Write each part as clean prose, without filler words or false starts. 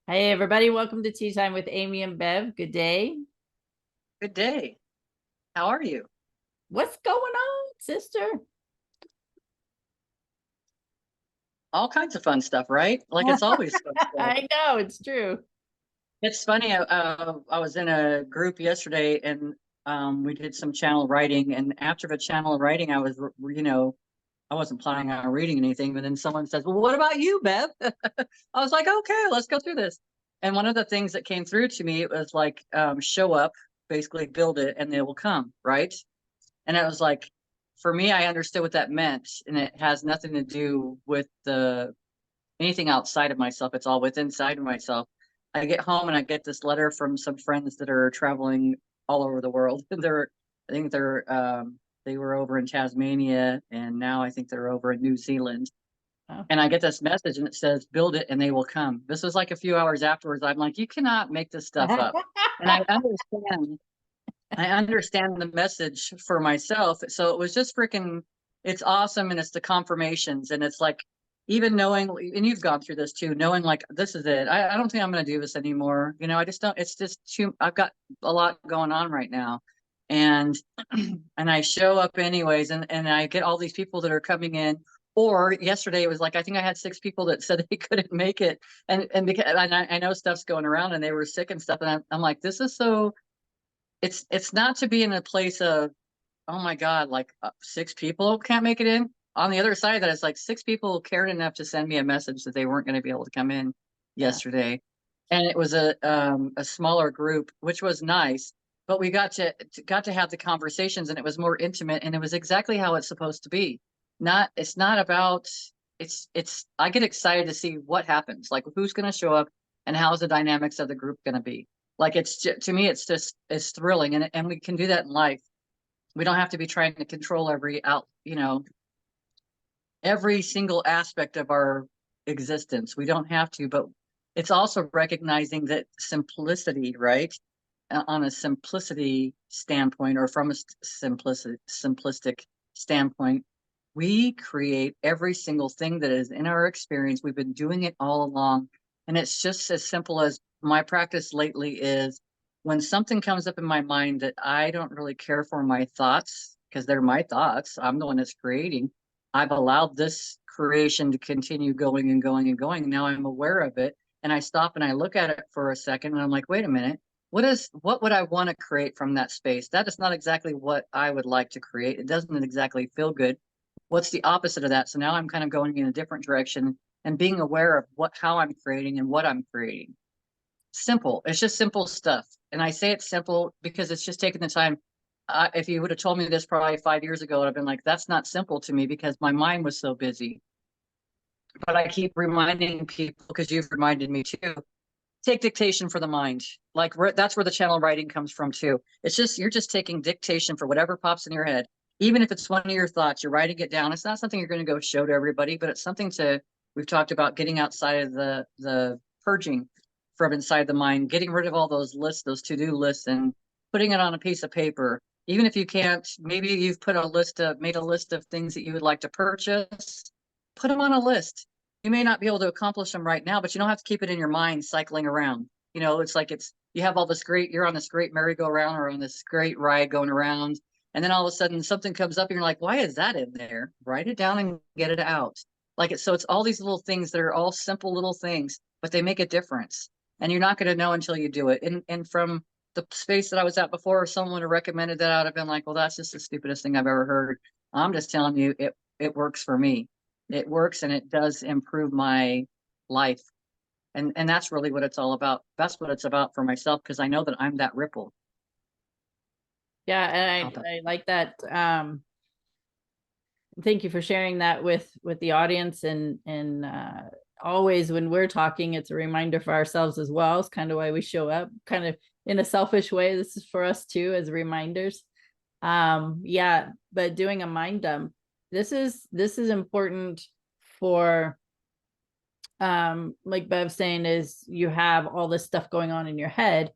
Hey everybody, welcome to Tea Time with Amy and Bev. Good day. Good day. How are you? What's going on, sister? All kinds of fun stuff, right? Like it's always fun stuff. I know, it's true. It's funny. I was in a group yesterday, and we did some channel writing. And after the channel writing, I wasn't planning on reading anything. But then someone says, "Well, what about you, Bev?" I was like, "Okay, let's go through this." And one of the things that came through to me, it was like, show up, basically build it, and they will come, right? And it was like, for me, I understood what that meant, and it has nothing to do with the anything outside of myself. It's all within inside of myself. I get home and I get this letter from some friends that are traveling all over the world. I think they were over in Tasmania, and now I think they're over in New Zealand. Oh. And I get this message, and it says, "Build it, and they will come." This was like a few hours afterwards. I'm like, "You cannot make this stuff up," and I understand the message for myself. So it was just freaking, it's awesome. And it's the confirmations. And it's like, even knowing, and you've gone through this too, knowing like, this is it. I don't think I'm going to do this anymore. I just don't, it's just too, I've got a lot going on right now. And, and I show up anyways, and I get all these people that are coming in. Or yesterday it was like, I think I had 6 people that said they couldn't make it. And I know stuff's going around and they were sick and stuff. And I'm like, this is so, it's not to be in a place of, oh my god, like 6 people can't make it in. On the other side of that, it's like 6 people cared enough to send me a message that they weren't going to be able to come in Yeah. yesterday. And it was a smaller group, which was nice, but we got to have the conversations, and it was more intimate, and it was exactly how it's supposed to be. Not It's not about, it's I get excited to see what happens, like who's going to show up and how's the dynamics of the group going to be. Like to me, it's thrilling, and we can do that in life. We don't have to be trying to control every single aspect of our existence. We don't have to, but it's also recognizing that simplicity, right? On a simplicity standpoint, or from a simplistic standpoint, we create every single thing that is in our experience. We've been doing it all along. And it's just as simple as my practice lately is, when something comes up in my mind that I don't really care for my thoughts, because they're my thoughts, I'm the one that's creating. I've allowed this creation to continue going and going and going. Now I'm aware of it, and I stop and I look at it for a second, and I'm like, wait a minute, what would I want to create from that space? That is not exactly what I would like to create. It doesn't exactly feel good. What's the opposite of that? So now I'm kind of going in a different direction and being aware of how I'm creating and what I'm creating. Simple. It's just simple stuff. And I say it's simple because it's just taking the time. If you would have told me this probably 5 years ago, I'd have been like, that's not simple to me, because my mind was so busy. But I keep reminding people, because you've reminded me too, take dictation for the mind. Like, that's where the channel writing comes from too. It's just, you're just taking dictation for whatever pops in your head. Even if it's one of your thoughts, you're writing it down. It's not something you're going to go show to everybody, but it's something to, we've talked about getting outside of the purging from inside the mind, getting rid of all those lists, those to-do lists, and putting it on a piece of paper. Even if you can't, maybe you've made a list of things that you would like to purchase, put them on a list. You may not be able to accomplish them right now, but you don't have to keep it in your mind cycling around. It's like, you have all this great, you're on this great merry-go-round, or on this great ride going around. And then all of a sudden something comes up and you're like, why is that in there? Write it down and get it out. So it's all these little things that are all simple little things, but they make a difference. And you're not going to know until you do it. And from the space that I was at before, if someone would have recommended that, I would have been like, well, that's just the stupidest thing I've ever heard. I'm just telling you, it works for me. It works, and it does improve my life. And that's really what it's all about. That's what it's about for myself, because I know that I'm that ripple. Yeah, How and about I like that. Thank you for sharing that with the audience, and always when we're talking, it's a reminder for ourselves as well. It's kind of why we show up, kind of in a selfish way. This is for us too, as reminders. Yeah, but doing a mind dump, this is important for, like Bev saying, is you have all this stuff going on in your head,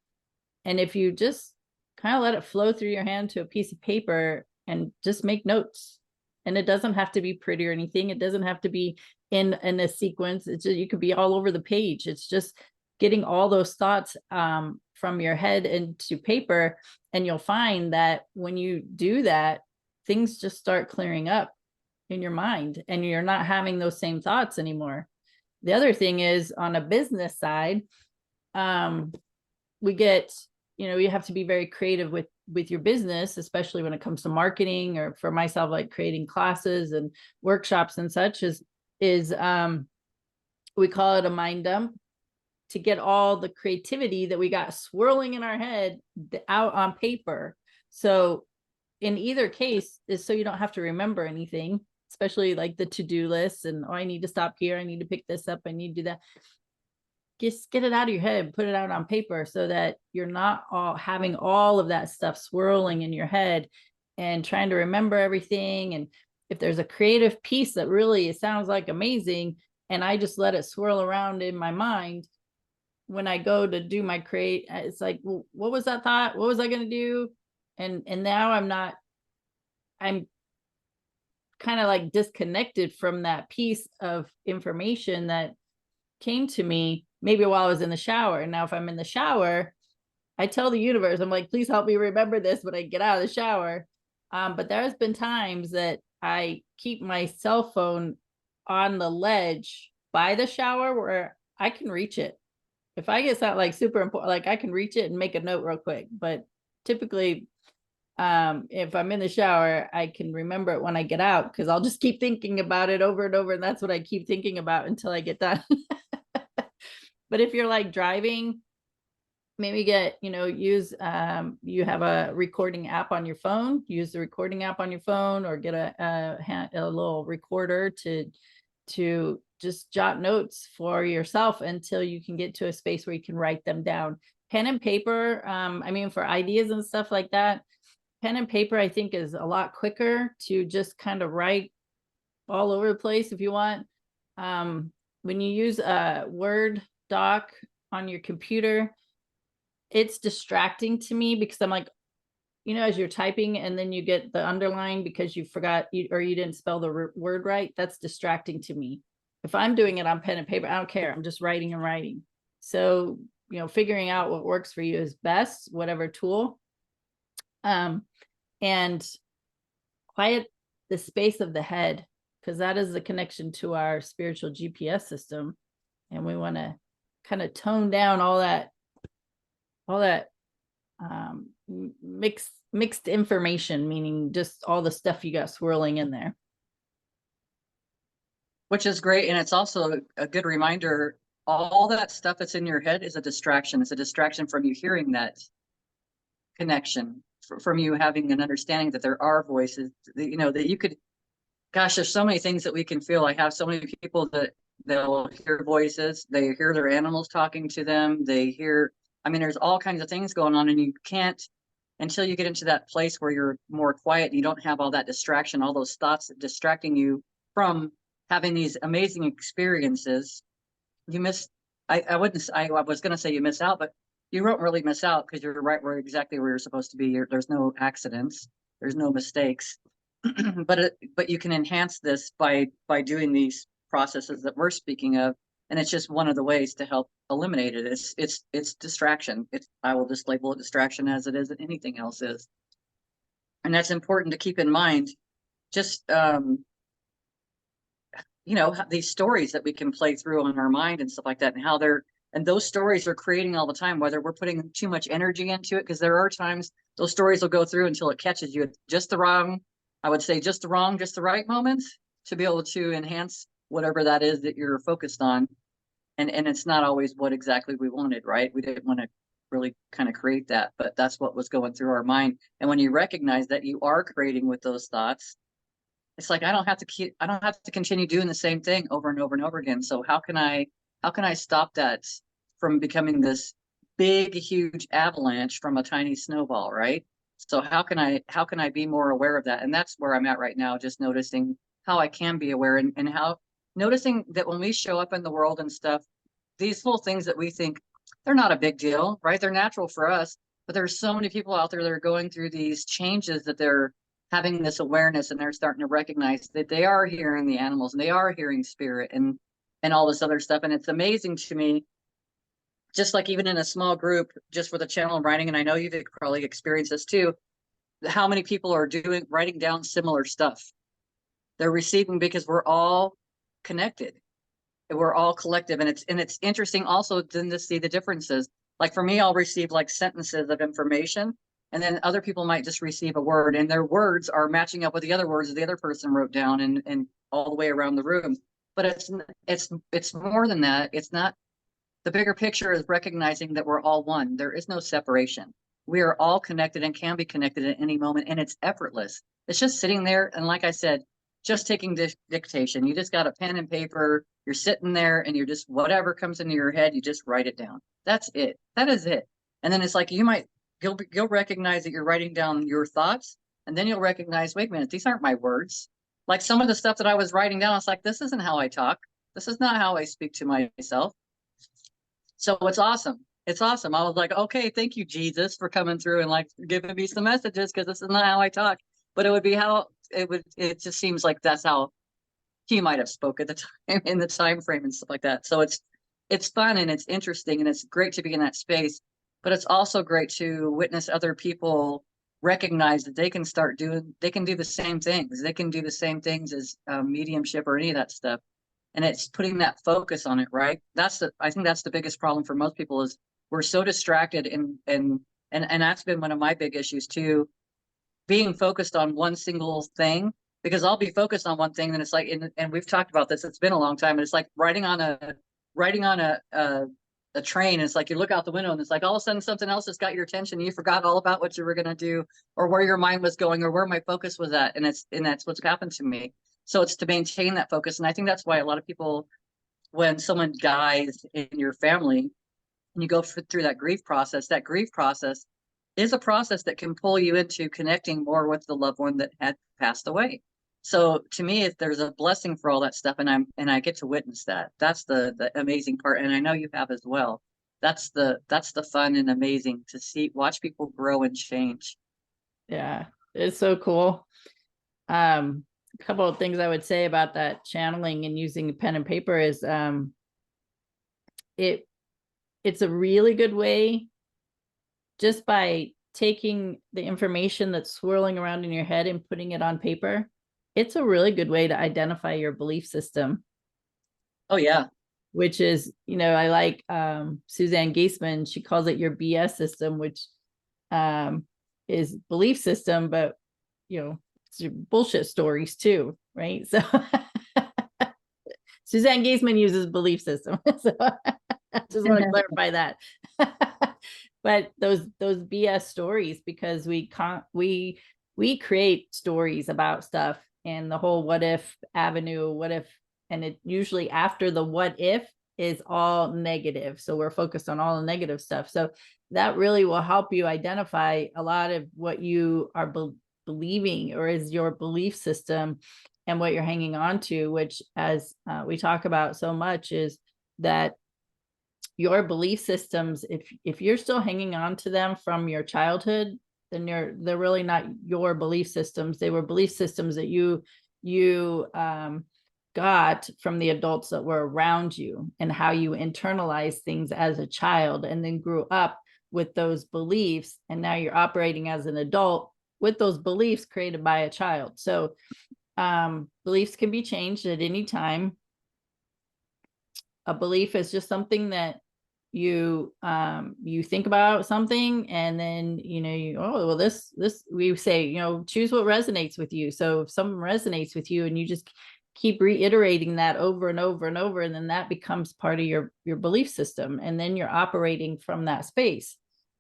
and if you just kind of let it flow through your hand to a piece of paper and just make notes, and it doesn't have to be pretty or anything, it doesn't have to be in a sequence, it's just, you could be all over the page. It's just getting all those thoughts from your head into paper. And you'll find that when you do that, things just start clearing up in your mind and you're not having those same thoughts anymore. The other thing is on a business side, we get, you have to be very creative with your business, especially when it comes to marketing, or for myself, like creating classes and workshops and such, is we call it a mind dump, to get all the creativity that we got swirling in our head out on paper. So in either case is so you don't have to remember anything, especially like the to-do lists and, oh, I need to stop here, I need to pick this up, I need to do that. Just get it out of your head, put it out on paper, so that you're not all having all of that stuff swirling in your head and trying to remember everything. And if there's a creative piece that really sounds like amazing, and I just let it swirl around in my mind, when I go to do my create, it's like, well, what was that thought? What was I going to do? And now I'm kind of like disconnected from that piece of information that came to me maybe while I was in the shower. And now if I'm in the shower, I tell the universe, I'm like, please help me remember this when I get out of the shower. But there's been times that I keep my cell phone on the ledge by the shower where I can reach it. If I get something like super important, like I can reach it and make a note real quick. But typically, if I'm in the shower, I can remember it when I get out, because I'll just keep thinking about it over and over. And that's what I keep thinking about until I get done. But if you're like driving, maybe use, you have a recording app on your phone, use the recording app on your phone, or get a little recorder to just jot notes for yourself until you can get to a space where you can write them down. Pen and paper, for ideas and stuff like that, pen and paper, I think, is a lot quicker to just kind of write all over the place if you want. When you use a Word doc on your computer, it's distracting to me, because I'm like, as you're typing and then you get the underline because you forgot or you didn't spell the word right, that's distracting to me. If I'm doing it on pen and paper, I don't care. I'm just writing and writing. So, figuring out what works for you is best, whatever tool. And quiet the space of the head, because that is the connection to our spiritual GPS system. And we want to kind of tone down all that mixed information, meaning just all the stuff you got swirling in there. Which is great. And it's also a good reminder, all that stuff that's in your head is a distraction. It's a distraction from you hearing that connection, from you having an understanding that there are voices, that you could, gosh, there's so many things that we can feel. I have so many people that they'll hear voices, they hear their animals talking to them, they hear, there's all kinds of things going on, and you can't, until you get into that place where you're more quiet, you don't have all that distraction, all those thoughts distracting you from having these amazing experiences. You miss, I was going to say you miss out, but you won't really miss out, because you're right exactly where you're supposed to be. There's no accidents, there's no mistakes. but you can enhance this by doing these processes that we're speaking of, and it's just one of the ways to help eliminate it. It's distraction. I will just label it distraction, as it is anything else is, and that's important to keep in mind. Just these stories that we can play through on our mind and stuff like that, and how those stories are creating all the time, whether we're putting too much energy into it, because there are times those stories will go through until it catches you at just the wrong, I would say just the right moments to be able to enhance whatever that is that you're focused on. And it's not always what exactly we wanted, right? We didn't want to really kind of create that, but that's what was going through our mind. And when you recognize that you are creating with those thoughts, it's like, I don't have to continue doing the same thing over and over and over again. So how can I stop that from becoming this big, huge avalanche from a tiny snowball, right? So how can I be more aware of that? And that's where I'm at right now, just noticing how I can be aware, and how noticing that when we show up in the world and stuff, these little things that we think they're not a big deal, right? They're natural for us, but there's so many people out there that are going through these changes, that they're having this awareness, and they're starting to recognize that they are hearing the animals, and they are hearing spirit and all this other stuff. And it's amazing to me just like even in a small group, just for the channel writing, and I know you've probably experienced this too, how many people are writing down similar stuff. They're receiving because we're all connected. We're all collective, and it's interesting also then to see the differences. Like for me, I'll receive like sentences of information, and then other people might just receive a word, and their words are matching up with the other words the other person wrote down, and all the way around the room. But it's more than that. It's not. The bigger picture is recognizing that we're all one. There is no separation. We are all connected and can be connected at any moment, and it's effortless. It's just sitting there, and like I said, just taking dictation. You just got a pen and paper. You're sitting there, and you're just whatever comes into your head, you just write it down. That's it. That is it. And then it's like you'll recognize that you're writing down your thoughts, and then you'll recognize, wait a minute, these aren't my words. Like some of the stuff that I was writing down, I was like, this isn't how I talk. This is not how I speak to myself. So it's awesome. It's awesome. I was like, okay, thank you, Jesus, for coming through and like giving me some messages, because this is not how I talk. But it would be how it just seems like that's how he might have spoke at the time, in the time frame and stuff like that. So it's fun and it's interesting and it's great to be in that space. But it's also great to witness other people recognize that they can do the same things. They can do the same things as mediumship or any of that stuff. And it's putting that focus on it, right? I think that's the biggest problem for most people, is we're so distracted, and that's been one of my big issues too, being focused on one single thing. Because I'll be focused on one thing, and it's like, and we've talked about this, it's been a long time, and it's like riding on a train. And it's like you look out the window, and it's like all of a sudden something else has got your attention, and you forgot all about what you were going to do, or where your mind was going, or where my focus was at. And that's what's happened to me. So it's to maintain that focus. And I think that's why a lot of people, when someone dies in your family and you go through that grief process is a process that can pull you into connecting more with the loved one that had passed away. So to me, there's a blessing for all that stuff, and I get to witness that. That's the amazing part, and I know you have as well. That's the fun and amazing to watch people grow and change. Yeah, it's so cool. A couple of things I would say about that channeling and using pen and paper is it's a really good way, just by taking the information that's swirling around in your head and putting it on paper. It's a really good way to identify your belief system. Oh yeah. Which is, I like Suzanne Giesemann, she calls it your BS system, which is belief system, but it's your bullshit stories too, right? So Suzanne Giesemann uses belief system. So I just want to clarify that. But those BS stories, because we create stories about stuff, and the whole what if avenue, what if, and it usually after the what if is all negative. So we're focused on all the negative stuff. So that really will help you identify a lot of what you are believing, or is your belief system, and what you're hanging on to, which, as we talk about so much, is that your belief systems, if you're still hanging on to them from your childhood, then they're really not your belief systems. They were belief systems that you got from the adults that were around you, and how you internalized things as a child, and then grew up with those beliefs, and now you're operating as an adult with those beliefs created by a child. So beliefs can be changed at any time. A belief is just something that you think about something, and then this we say, choose what resonates with you. So if something resonates with you, and you just keep reiterating that over and over and over, and then that becomes part of your belief system, and then you're operating from that space.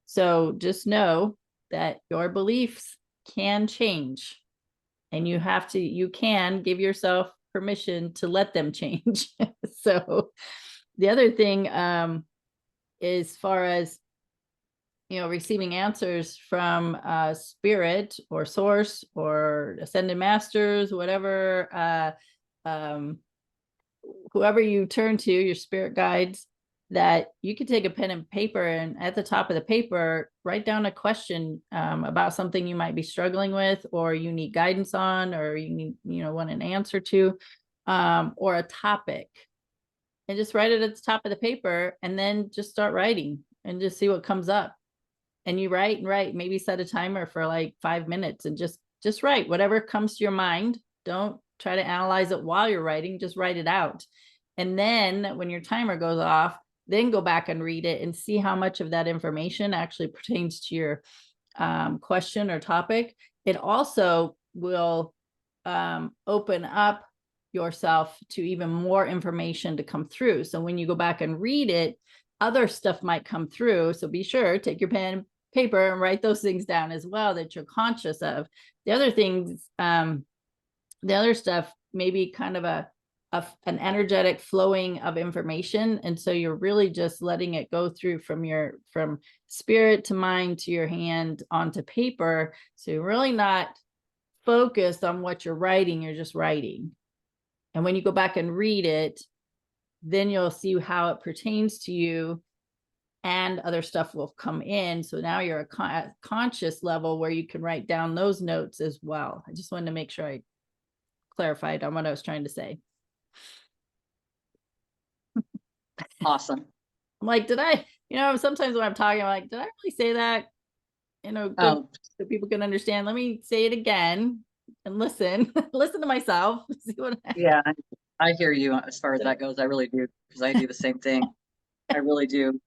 So just know that your beliefs can change, and you can give yourself permission to let them change. So the other thing, as far as receiving answers from spirit or source or ascended masters, whatever, whoever you turn to, your spirit guides, that you could take a pen and paper, and at the top of the paper write down a question about something you might be struggling with, or you need guidance on, or you need want an answer to, or a topic. and just write it at the top of the paper, and then just start writing and just see what comes up. And you write and write, maybe set a timer for like 5 minutes and just write whatever comes to your mind. Don't try to analyze it while you're writing, just write it out. And then when your timer goes off, then go back and read it and see how much of that information actually pertains to your question or topic. It also will open up yourself to even more information to come through. So when you go back and read it, other stuff might come through. So be sure, take your pen, paper, and write those things down as well that you're conscious of. The other things, the other stuff may be kind of an energetic flowing of information. And so you're really just letting it go through from spirit to mind to your hand onto paper. So you're really not focused on what you're writing, you're just writing. And when you go back and read it, then you'll see how it pertains to you, and other stuff will come in. So now you're at conscious level where you can write down those notes as well. I just wanted to make sure I clarified on what I was trying to say. Awesome. I'm like, sometimes when I'm talking, I'm like, did I really say that? So people can understand. Let me say it again and listen to myself. See what yeah, I hear you as far as that goes. I really do, because I do the same thing. I really do.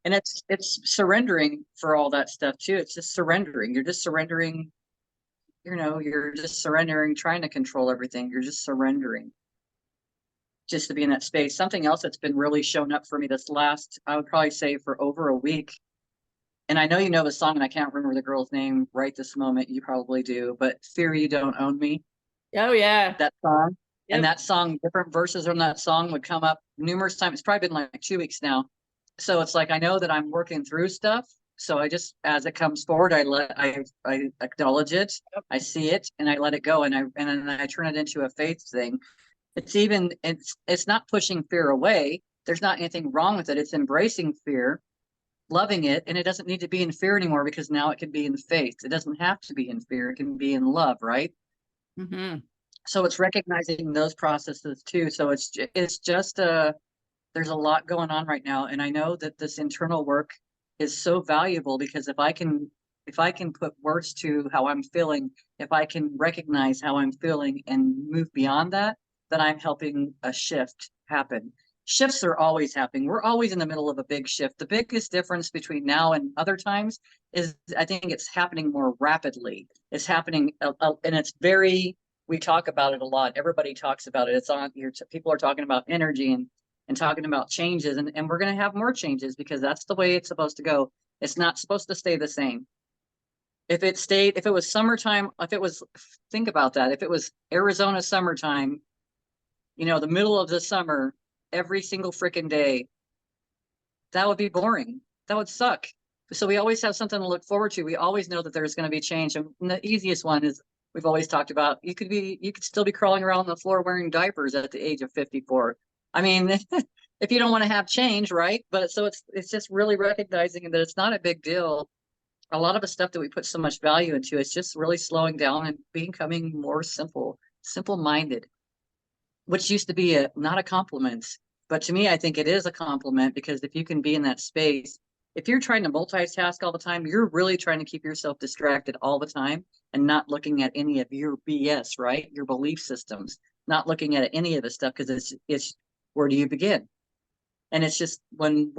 And it's surrendering for all that stuff too. It's just surrendering. You're just surrendering, you're just surrendering, trying to control everything. You're just surrendering just to be in that space. Something else that's been really shown up for me this last, I would probably say for over a week. And I know you know the song, and I can't remember the girl's name right this moment. You probably do, but Fear You Don't Own Me. Oh yeah. That song. Yep. And that song, different verses from that song would come up numerous times. It's probably been like 2 weeks now. So it's like, I know that I'm working through stuff. So I just, as it comes forward, I acknowledge it, I see it, and I let it go, and then I turn it into a faith thing. It's not pushing fear away. There's not anything wrong with it. It's embracing fear, loving it, and it doesn't need to be in fear anymore, because now it can be in faith. It doesn't have to be in fear. It can be in love, right? Mm-hmm. So it's recognizing those processes too. So it's just there's a lot going on right now, and I know that this internal work is so valuable, because if I can put words to how I'm feeling, if I can recognize how I'm feeling and move beyond that, then I'm helping a shift happen. Shifts are always happening. We're always in the middle of a big shift. The biggest difference between now and other times is, I think, it's happening more rapidly. It's happening, and it's very, we talk about it a lot. Everybody talks about it. It's on here. People are talking about energy and talking about changes, and we're going to have more changes, because that's the way it's supposed to go. It's not supposed to stay the same. If it was summertime, think about that. If it was Arizona summertime, the middle of the summer, every single freaking day, that would be boring. That would suck. So we always have something to look forward to. We always know that there's going to be change. And the easiest one is, we've always talked about, you could still be crawling around the floor wearing diapers at the age of 54. I mean, if you don't want to have change, right? But so it's just really recognizing that it's not a big deal. A lot of the stuff that we put so much value into, it's just really slowing down and becoming more simple-minded, which used to be not a compliment. But to me, I think it is a compliment, because if you can be in that space, if you're trying to multitask all the time, you're really trying to keep yourself distracted all the time and not looking at any of your BS, right? Your belief systems, not looking at any of the stuff, because it's where do you begin? And it's just when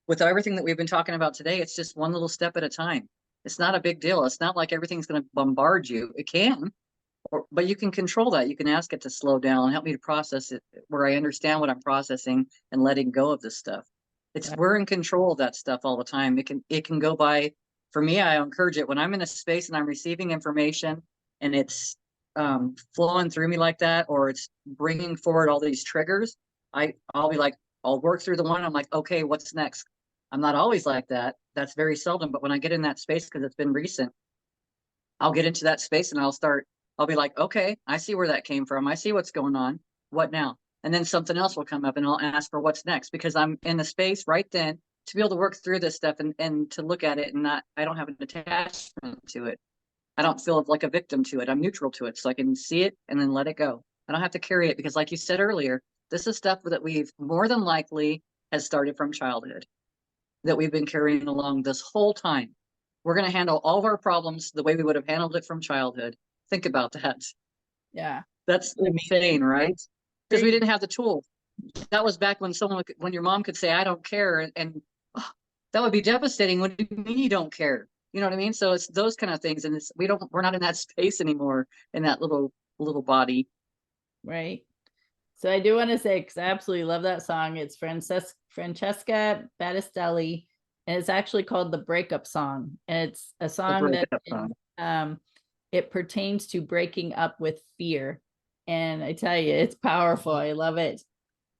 with everything that we've been talking about today, it's just one little step at a time. It's not a big deal. It's not like everything's going to bombard you. It can, but you can control that. You can ask it to slow down and help me to process it, where I understand what I'm processing and letting go of this stuff. We're in control of that stuff all the time. It can go by. For me, I encourage it when I'm in a space and I'm receiving information and it's flowing through me like that, or it's bringing forward all these triggers. I'll be like, I'll work through the one. I'm like, okay, what's next? I'm not always like that. That's very seldom. But when I get in that space, because it's been recent, I'll get into that space and I'll be like, okay, I see where that came from. I see what's going on. What now? And then something else will come up and I'll ask for what's next, because I'm in the space right then to be able to work through this stuff and to look at it, and I don't have an attachment to it. I don't feel like a victim to it. I'm neutral to it. So I can see it and then let it go. I don't have to carry it, because like you said earlier, This is stuff that we've more than likely has started from childhood, that we've been carrying along this whole time. We're going to handle all of our problems the way we would have handled it from childhood. Think about that. Yeah. That's insane, right? Because we Crazy. didn't have the tools. That was back when when your mom could say, I don't care. And oh, that would be devastating. What do you mean you don't care? You know what I mean? So it's those kind of things. And we're not in that space anymore in that little body. Right. So I do want to say, because I absolutely love that song. It's Francesca Battistelli, and it's actually called the Breakup Song. And it's a The song that breakup song. it pertains to breaking up with fear. And I tell you, it's powerful. I love it.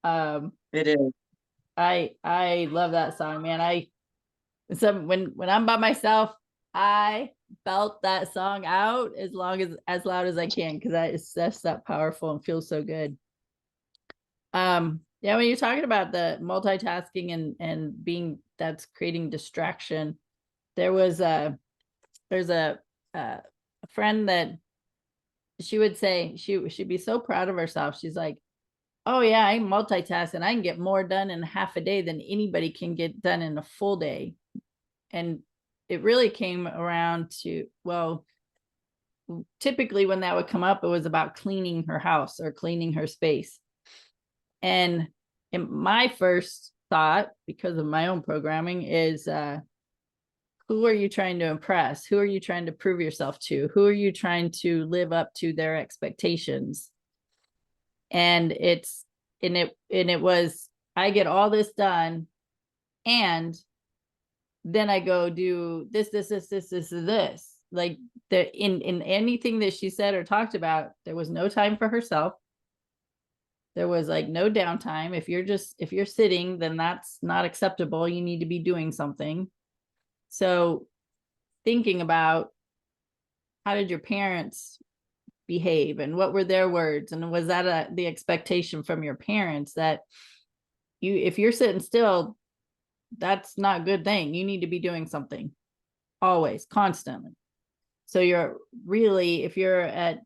It is. I love that song, man. When I'm by myself, I belt that song out as loud as I can, because it's just that powerful and feels so good. Yeah, when you're talking about the multitasking and being that's creating distraction, there's a friend that she would say she'd be so proud of herself. She's like, oh yeah, I multitask and I can get more done in half a day than anybody can get done in a full day. And it really came around to, well, typically when that would come up, it was about cleaning her house or cleaning her space. And my first thought, because of my own programming, is who are you trying to impress? Who are you trying to prove yourself to? Who are you trying to live up to their expectations? And it was, I get all this done, and then I go do this. Like in anything that she said or talked about, there was no time for herself. There was like no downtime. If you're sitting, then that's not acceptable. You need to be doing something. So thinking about, how did your parents behave and what were their words? And was that the expectation from your parents that if you're sitting still, that's not a good thing. You need to be doing something always, constantly. So you're really, if you're at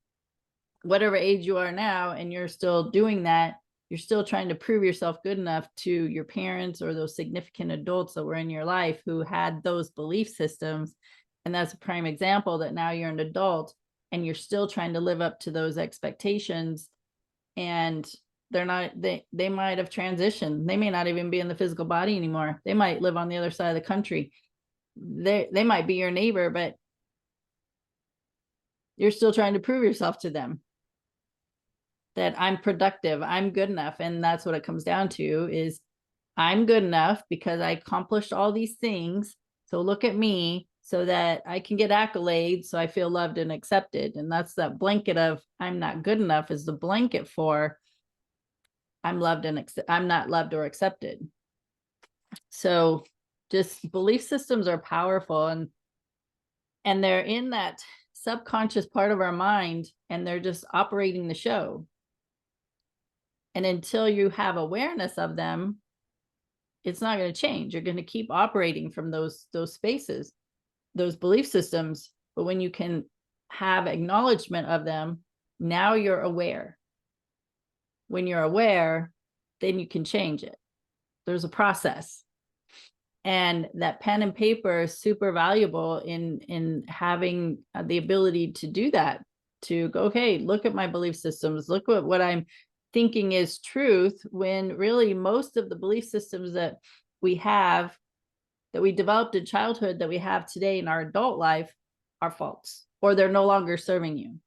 whatever age you are now and you're still doing that, you're still trying to prove yourself good enough to your parents or those significant adults that were in your life who had those belief systems. And that's a prime example that now you're an adult and you're still trying to live up to those expectations. And they're not, they might have transitioned. They may not even be in the physical body anymore. They might live on the other side of the country. They might be your neighbor, but you're still trying to prove yourself to them that I'm productive, I'm good enough. And that's what it comes down to, is I'm good enough because I accomplished all these things. So look at me, so that I can get accolades, so I feel loved and accepted. And that's that blanket of I'm not good enough is the blanket for I'm loved and I'm not loved or accepted. So just belief systems are powerful, and they're in that subconscious part of our mind, and they're just operating the show. And until you have awareness of them, it's not going to change. You're going to keep operating from those spaces, those belief systems. But when you can have acknowledgement of them, now you're aware. When you're aware, then you can change it. There's a process. And that pen and paper is super valuable in having the ability to do that, to go, okay, look at my belief systems, look at what I'm thinking is truth, when really most of the belief systems that we have, that we developed in childhood, that we have today in our adult life, are false, or they're no longer serving you.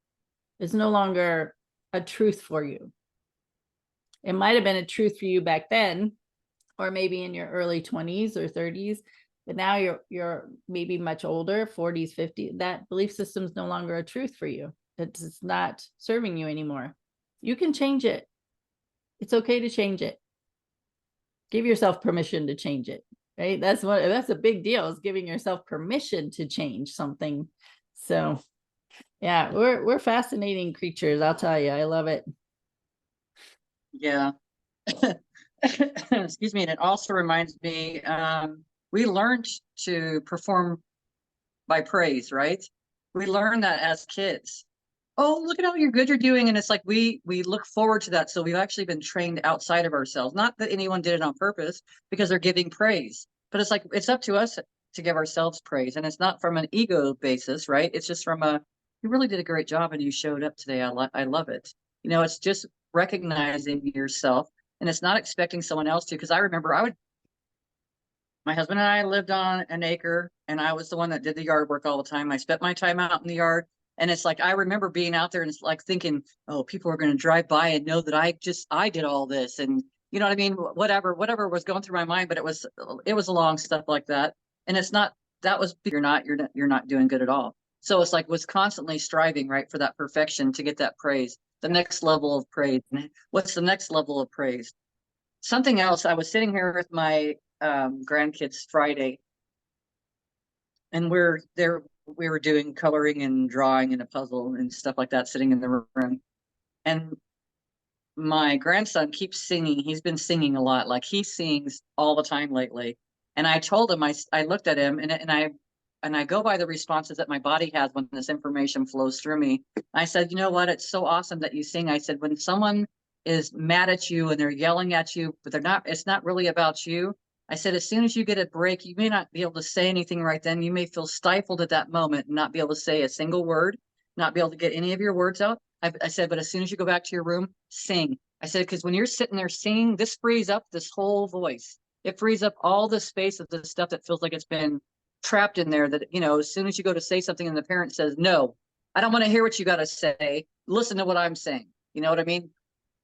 It's no longer a truth for you. It might have been a truth for you back then, or maybe in your early 20s or 30s, but now you're maybe much older, 40s, 50s. That belief system is no longer a truth for you. It's not serving you anymore. You can change it. It's okay to change it. Give yourself permission to change it, right? That's a big deal, is giving yourself permission to change something. So yeah, we're fascinating creatures, I'll tell you. I love it. Yeah. Excuse me. And it also reminds me, we learned to perform by praise, right? We learned that as kids. oh, look at how you're good you're doing. And it's like we look forward to that. So we've actually been trained outside of ourselves. Not that anyone did it on purpose, because they're giving praise. But it's like it's up to us to give ourselves praise. And it's not from an ego basis, right? It's just from a you really did a great job and you showed up today. I love it. You know, it's just recognizing yourself, and it's not expecting someone else to. Because I remember my husband and I lived on an acre, and I was the one that did the yard work all the time. I spent my time out in the yard. And it's like I remember being out there and it's like thinking, oh, people are going to drive by and know that I did all this. And you know what I mean? Whatever was going through my mind, but it was along stuff like that. And it's not that was you're not doing good at all. So it's like was constantly striving, right, for that perfection to get that praise, the next level of praise. What's the next level of praise? Something else. I was sitting here with my grandkids Friday, and we were doing coloring and drawing and a puzzle and stuff like that, sitting in the room. And my grandson keeps singing. He's been singing a lot. Like he sings all the time lately. And I told him, I looked at him and I go by the responses that my body has when this information flows through me. I said, you know what? It's so awesome that you sing. I said, when someone is mad at you and they're yelling at you, but it's not really about you. I said, as soon as you get a break, you may not be able to say anything right then. You may feel stifled at that moment and not be able to say a single word, not be able to get any of your words out. I said, but as soon as you go back to your room, sing. I said, because when you're sitting there singing, this frees up this whole voice. It frees up all the space of the stuff that feels like it's been trapped in there that, you know, as soon as you go to say something and the parent says, no, I don't want to hear what you got to say. Listen to what I'm saying. You know what I mean?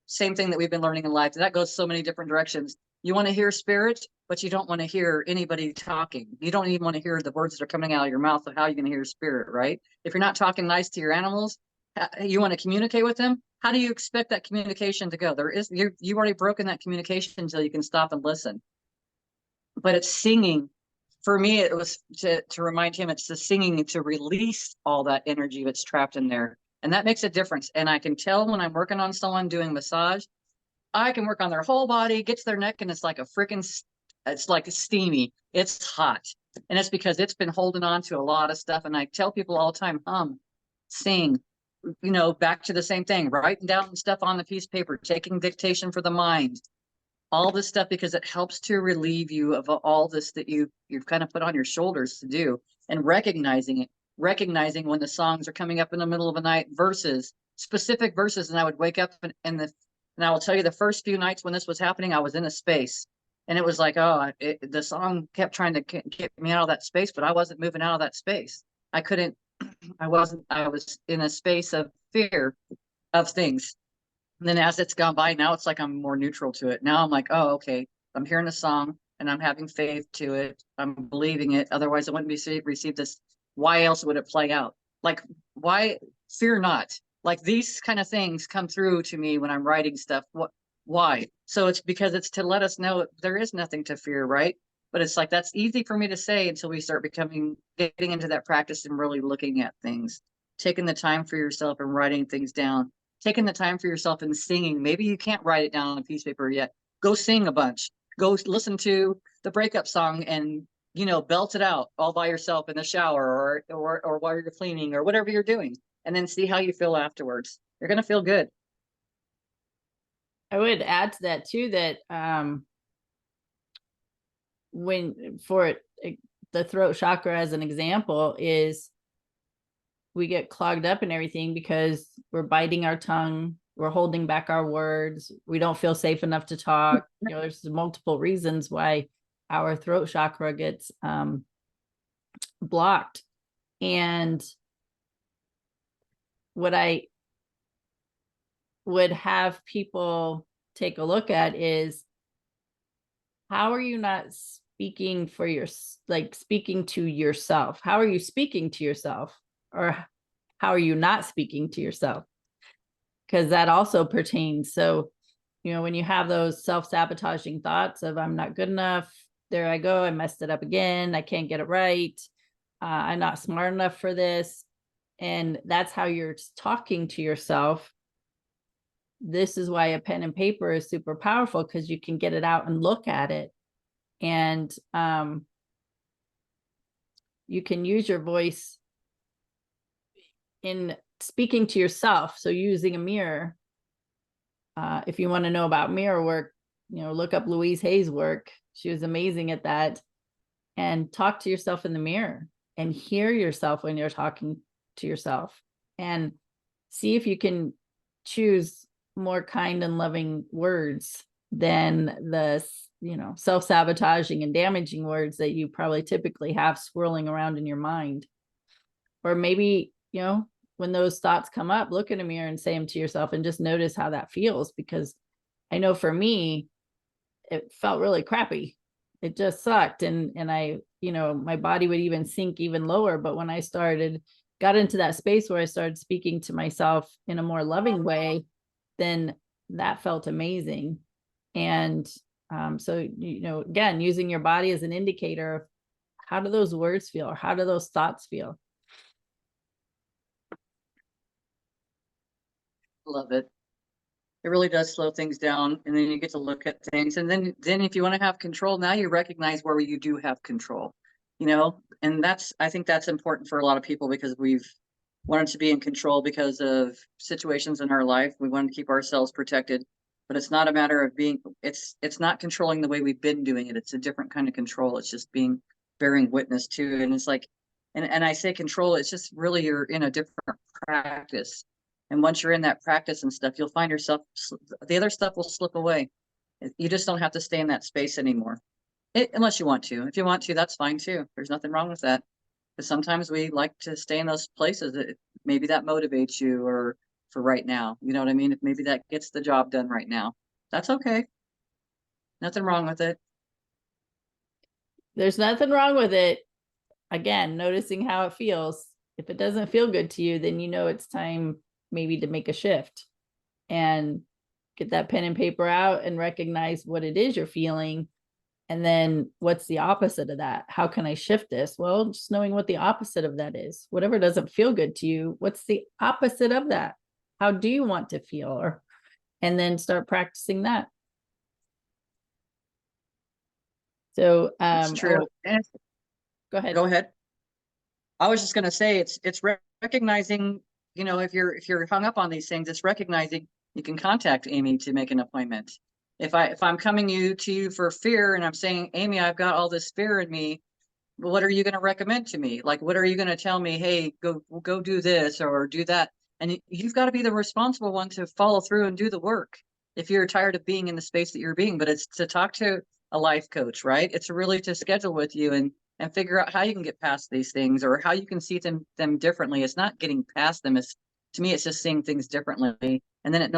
Same thing that we've been learning in life. And that goes so many different directions. You want to hear spirit, but you don't want to hear anybody talking. You don't even want to hear the words that are coming out of your mouth of how you're going to hear spirit, right? If you're not talking nice to your animals, you want to communicate with them. How do you expect that communication to go? You've already broken that communication until you can stop and listen. But it's singing. For me, it was to remind him it's the singing to release all that energy that's trapped in there. And that makes a difference. And I can tell when I'm working on someone doing massage, I can work on their whole body, get to their neck, and it's like it's like steamy. It's hot. And it's because it's been holding on to a lot of stuff. And I tell people all the time, sing, you know, back to the same thing, writing down stuff on the piece of paper, taking dictation for the mind, all this stuff, because it helps to relieve you of all this that you've kind of put on your shoulders to do, and recognizing when the songs are coming up in the middle of the night, specific verses. And I would wake up and I will tell you the first few nights when this was happening, I was in a space, and it was like, the song kept trying to get me out of that space, but I wasn't moving out of that space. I was in a space of fear of things. And then as it's gone by, now it's like I'm more neutral to it. Now I'm like, oh, okay, I'm hearing a song and I'm having faith to it. I'm believing it. Otherwise, it wouldn't be received this. Why else would it play out? Like, why? Fear not. Like these kind of things come through to me when I'm writing stuff. Why? So it's because it's to let us know there is nothing to fear, right? But it's like that's easy for me to say until we start getting into that practice and really looking at things, taking the time for yourself and writing things down, taking the time for yourself and singing. Maybe you can't write it down on a piece of paper yet. Go sing a bunch. Go listen to the breakup song and, you know, belt it out all by yourself in the shower or while you're cleaning or whatever you're doing, and then see how you feel afterwards. You're going to feel good. I would add to that too, that when for the throat chakra as an example is we get clogged up and everything because we're biting our tongue, we're holding back our words, we don't feel safe enough to talk. You know, there's multiple reasons why our throat chakra gets blocked. And what I would have people take a look at is, how are you not speaking speaking to yourself? How are you speaking to yourself? Or how are you not speaking to yourself? Because that also pertains. So, you know, when you have those self-sabotaging thoughts of I'm not good enough, there I go, I messed it up again, I can't get it right, I'm not smart enough for this, and that's how you're talking to yourself. This is why a pen and paper is super powerful, because you can get it out and look at it. And you can use your voice in speaking to yourself. So using a mirror. If you want to know about mirror work, look up Louise Hay's work. She was amazing at that. And talk to yourself in the mirror and hear yourself when you're talking to yourself, and see if you can choose more kind and loving words than the, self-sabotaging and damaging words that you probably typically have swirling around in your mind. Or maybe, when those thoughts come up, look in a mirror and say them to yourself and just notice how that feels. Because I know for me, it felt really crappy. It just sucked. And I, my body would even sink even lower. But when I got into that space where I started speaking to myself in a more loving way, then that felt amazing. And so, again, using your body as an indicator of how do those words feel, or how do those thoughts feel? Love it. It really does slow things down, and then you get to look at things. And then if you want to have control, now you recognize where you do have control, and I think that's important for a lot of people, because we've wanted to be in control because of situations in our life. We want to keep ourselves protected, but it's not a matter of it's not controlling the way we've been doing it. It's a different kind of control. It's just bearing witness to, and it's like, and I say control, it's just really you're in a different practice. And once you're in that practice and stuff, you'll find yourself, the other stuff will slip away. You just don't have to stay in that space anymore. Unless you want to. If you want to, that's fine too. There's nothing wrong with that. But sometimes we like to stay in those places that maybe that motivates you, or for right now, you know what I mean? If maybe that gets the job done right now, that's okay. Nothing wrong with it. There's nothing wrong with it. Again, noticing how it feels. If it doesn't feel good to you, then it's time maybe to make a shift and get that pen and paper out and recognize what it is you're feeling. And then what's the opposite of that? How can I shift this? Well, just knowing what the opposite of that is. Whatever doesn't feel good to you, what's the opposite of that? How do you want to feel? And then start practicing that. So It's true. Go ahead. Go ahead. I was just going to say it's recognizing, if you're hung up on these things, it's recognizing you can contact Amy to make an appointment. If I'm coming to you for fear, and I'm saying, Amy, I've got all this fear in me, what are you going to recommend to me? Like, what are you going to tell me? Hey, go do this or do that. And you've got to be the responsible one to follow through and do the work. If you're tired of being in the space that you're being, but it's to talk to a life coach, right? It's really to schedule with you and figure out how you can get past these things, or how you can see them differently. It's not getting past them. To me, it's just seeing things differently. And then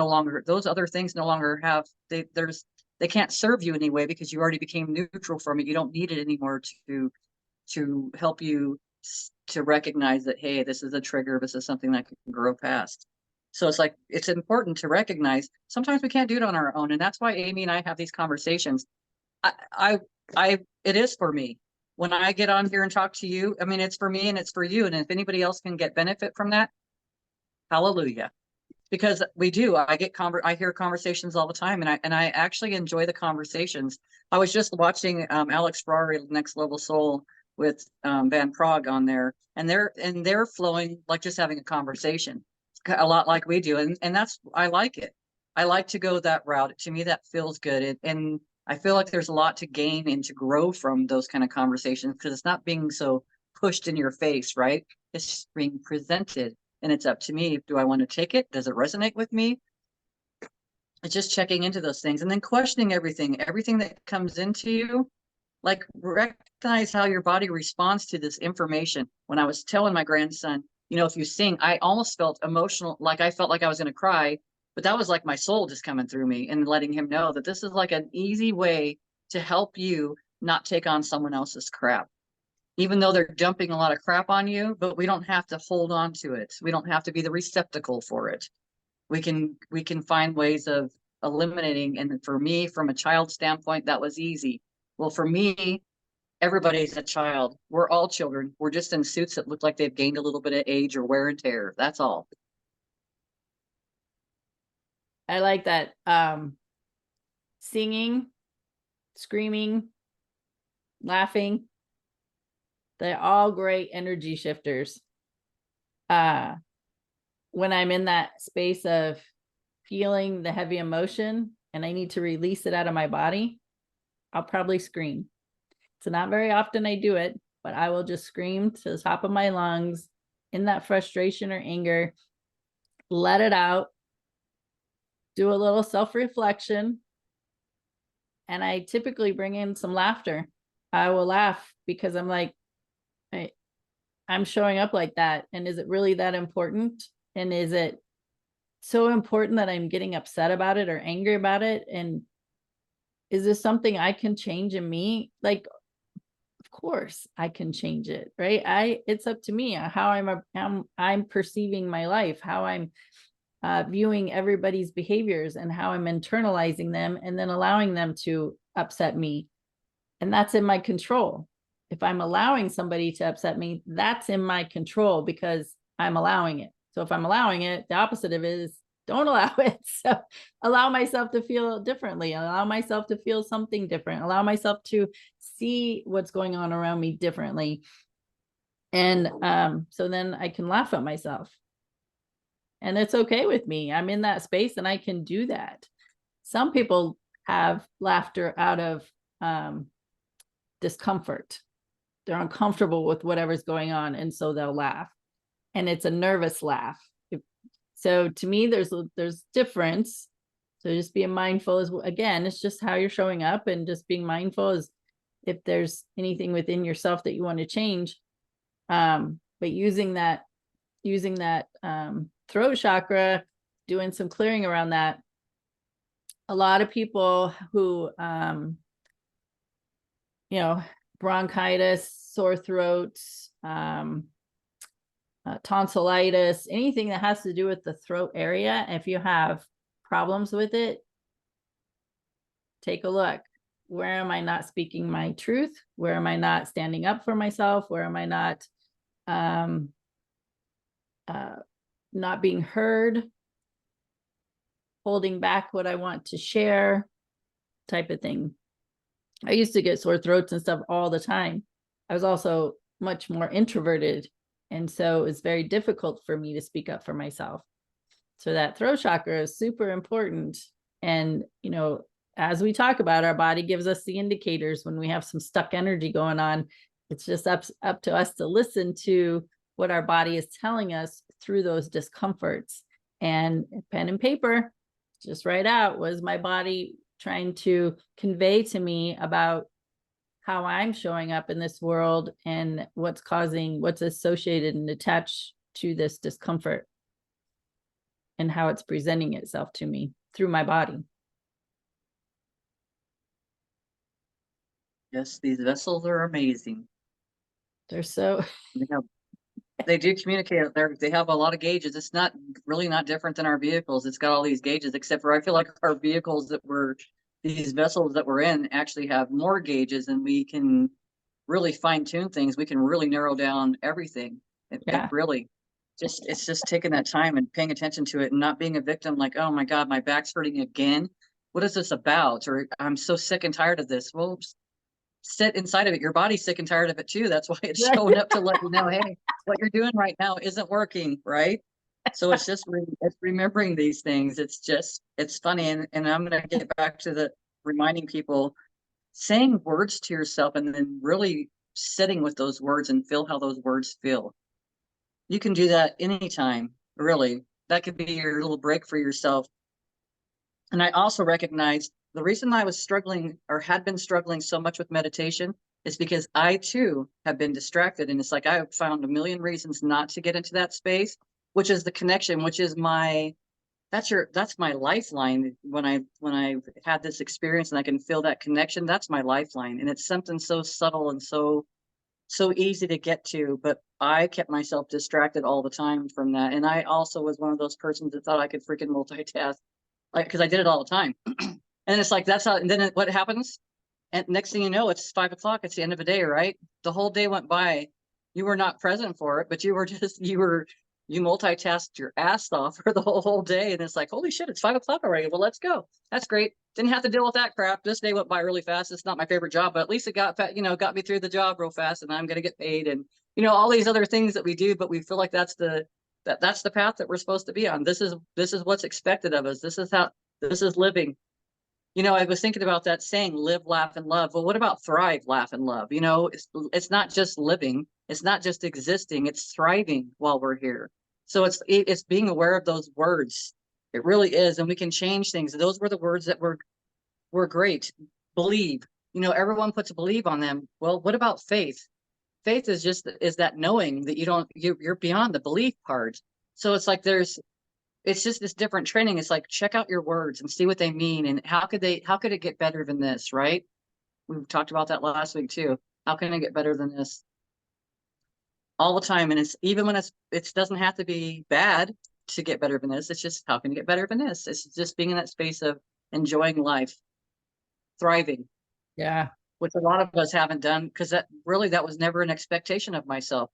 those other things no longer they can't serve you anyway, because you already became neutral from it. You don't need it anymore to help you to recognize that, hey, this is a trigger. This is something that can grow past. So it's like, it's important to recognize sometimes we can't do it on our own. And that's why Amy and I have these conversations. It is for me. When I get on here and talk to you, I mean, it's for me and it's for you. And if anybody else can get benefit from that, hallelujah. Because we do, I hear conversations all the time, and I actually enjoy the conversations. I was just watching Alex Ferrari, Next Level Soul, with Van Prague on there, and they're flowing like just having a conversation, a lot like we do, and I like it. I like to go that route. To me, that feels good, and I feel like there's a lot to gain and to grow from those kind of conversations, because it's not being so pushed in your face, right? It's just being presented. And it's up to me. Do I want to take it? Does it resonate with me? It's just checking into those things, and then questioning everything that comes into you. Like, recognize how your body responds to this information. When I was telling my grandson, if you sing, I almost felt emotional, like I felt like I was going to cry, but that was like my soul just coming through me and letting him know that this is like an easy way to help you not take on someone else's crap. Even though they're dumping a lot of crap on you, but we don't have to hold on to it. We don't have to be the receptacle for it. We can find ways of eliminating. And for me, from a child standpoint, that was easy. Well, for me, everybody's a child. We're all children. We're just in suits that look like they've gained a little bit of age or wear and tear. That's all. I like that. Singing, screaming, laughing, they're all great energy shifters. when I'm in that space of feeling the heavy emotion and I need to release it out of my body, I'll probably scream. It's not very often I do it, but I will just scream to the top of my lungs in that frustration or anger, let it out, do a little self-reflection. And I typically bring in some laughter. I will laugh because I'm like, I'm showing up like that. And is it really that important? And is it so important that I'm getting upset about it or angry about it? And is this something I can change in me? Like, of course I can change it, right? It's up to me how I'm perceiving my life, how I'm viewing everybody's behaviors and how I'm internalizing them and then allowing them to upset me. And that's in my control. If I'm allowing somebody to upset me, that's in my control because I'm allowing it. So if I'm allowing it, the opposite of it is don't allow it. So allow myself to feel differently, allow myself to feel something different, allow myself to see what's going on around me differently. And so then I can laugh at myself. And it's okay with me. I'm in that space and I can do that. Some people have laughter out of discomfort. They're uncomfortable with whatever's going on. And so they'll laugh. And it's a nervous laugh. So to me, there's difference. So just being mindful is, again, it's just how you're showing up, and just being mindful is if there's anything within yourself that you want to change. But using that throat chakra, doing some clearing around that. A lot of people who, bronchitis, sore throats, tonsillitis, anything that has to do with the throat area. If you have problems with it, take a look. Where am I not speaking my truth? Where am I not standing up for myself? Where am I not not being heard? Holding back what I want to share, type of thing. I used to get sore throats and stuff all the time. I was also much more introverted. And so it's very difficult for me to speak up for myself. So that throat chakra is super important. And, as we talk about, our body gives us the indicators when we have some stuck energy going on. It's just up to us to listen to what our body is telling us through those discomforts. And pen and paper, just write out, was my body trying to convey to me about how I'm showing up in this world and what's associated and attached to this discomfort and how it's presenting itself to me through my body. Yes, these vessels are amazing. They're so they do communicate. They have a lot of gauges. It's not different than our vehicles. It's got all these gauges, except for I feel like our vehicles these vessels that we're in actually have more gauges, and we can really fine tune things. We can really narrow down everything. It really it's just taking that time and paying attention to it and not being a victim like, oh my God, my back's hurting again. What is this about? Or I'm so sick and tired of this. Well, sit inside of it. Your body's sick and tired of it too. That's why it's showing up to let you know, hey, what you're doing right now isn't working, right? So it's just it's remembering these things. It's funny. And I'm going to get back to the reminding people, saying words to yourself and then really sitting with those words and feel how those words feel. You can do that anytime, really. That could be your little break for yourself. And I also recognized the reason I was struggling or had been struggling so much with meditation is because I too have been distracted. And it's like I have found a million reasons not to get into that space, which is the connection, which is that's my lifeline. When I had this experience and I can feel that connection, that's my lifeline. And it's something so subtle and so easy to get to, but I kept myself distracted all the time from that. And I also was one of those persons that thought I could freaking multitask, like, because I did it all the time. And it's like, that's how, and then what happens? And next thing you know, it's 5 o'clock. It's the end of the day, right? The whole day went by. You were not present for it, but you multitasked your ass off for the whole day. And it's like, holy shit, it's 5 o'clock already. Well, let's go. That's great. Didn't have to deal with that crap. This day went by really fast. It's not my favorite job, but at least it got me through the job real fast, and I'm going to get paid. And, all these other things that we do, but we feel like that's the That's the path that we're supposed to be on. This is what's expected of us. This is living. You know, I was thinking about that saying, live, laugh, and love. Well, what about thrive, laugh, and love? You know, it's not just living, it's not just existing, it's thriving while we're here. So it's being aware of those words. It really is. And we can change things. Those were the words that were great. Believe. You know, everyone puts a believe on them. Well, what about faith? Faith is that knowing that you're beyond the belief part. So it's like it's just this different training. It's like, check out your words and see what they mean. And how could it get better than this? Right. We talked about that last week too. How can it get better than this? All the time. And it's even when it doesn't have to be bad to get better than this. It's just, how can you get better than this? It's just being in that space of enjoying life, thriving. Yeah. Which a lot of us haven't done, because that was never an expectation of myself.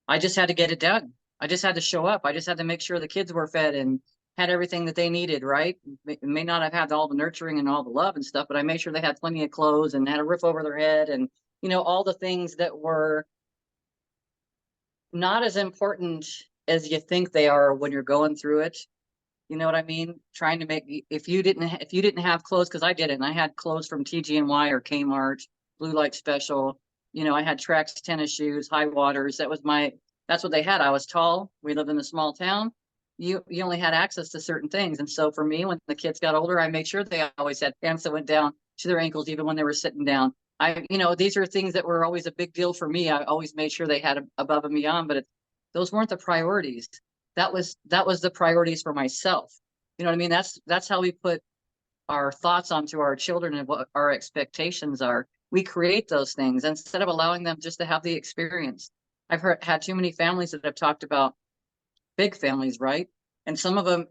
I just had to get it done. I just had to show up. I just had to make sure the kids were fed and had everything that they needed, right? May not have had all the nurturing and all the love and stuff, but I made sure they had plenty of clothes and had a roof over their head, and, you know, all the things that were not as important as you think they are when you're going through it. You know what I mean? Trying to make, if you didn't have clothes, because I didn't. I had clothes from TG&Y or Kmart, Blue Light Special. You know, I had Trax tennis shoes, high waters. That's what they had. I was tall. We lived in a small town. You only had access to certain things. And so for me, when the kids got older, I made sure they always had pants that went down to their ankles, even when they were sitting down. These are things that were always a big deal for me. I always made sure they had above and beyond, but those weren't the priorities. That was the priorities for myself. You know what I mean? That's how we put our thoughts onto our children and what our expectations are. We create those things instead of allowing them just to have the experience. I've had too many families that have talked about big families, right? And some of them,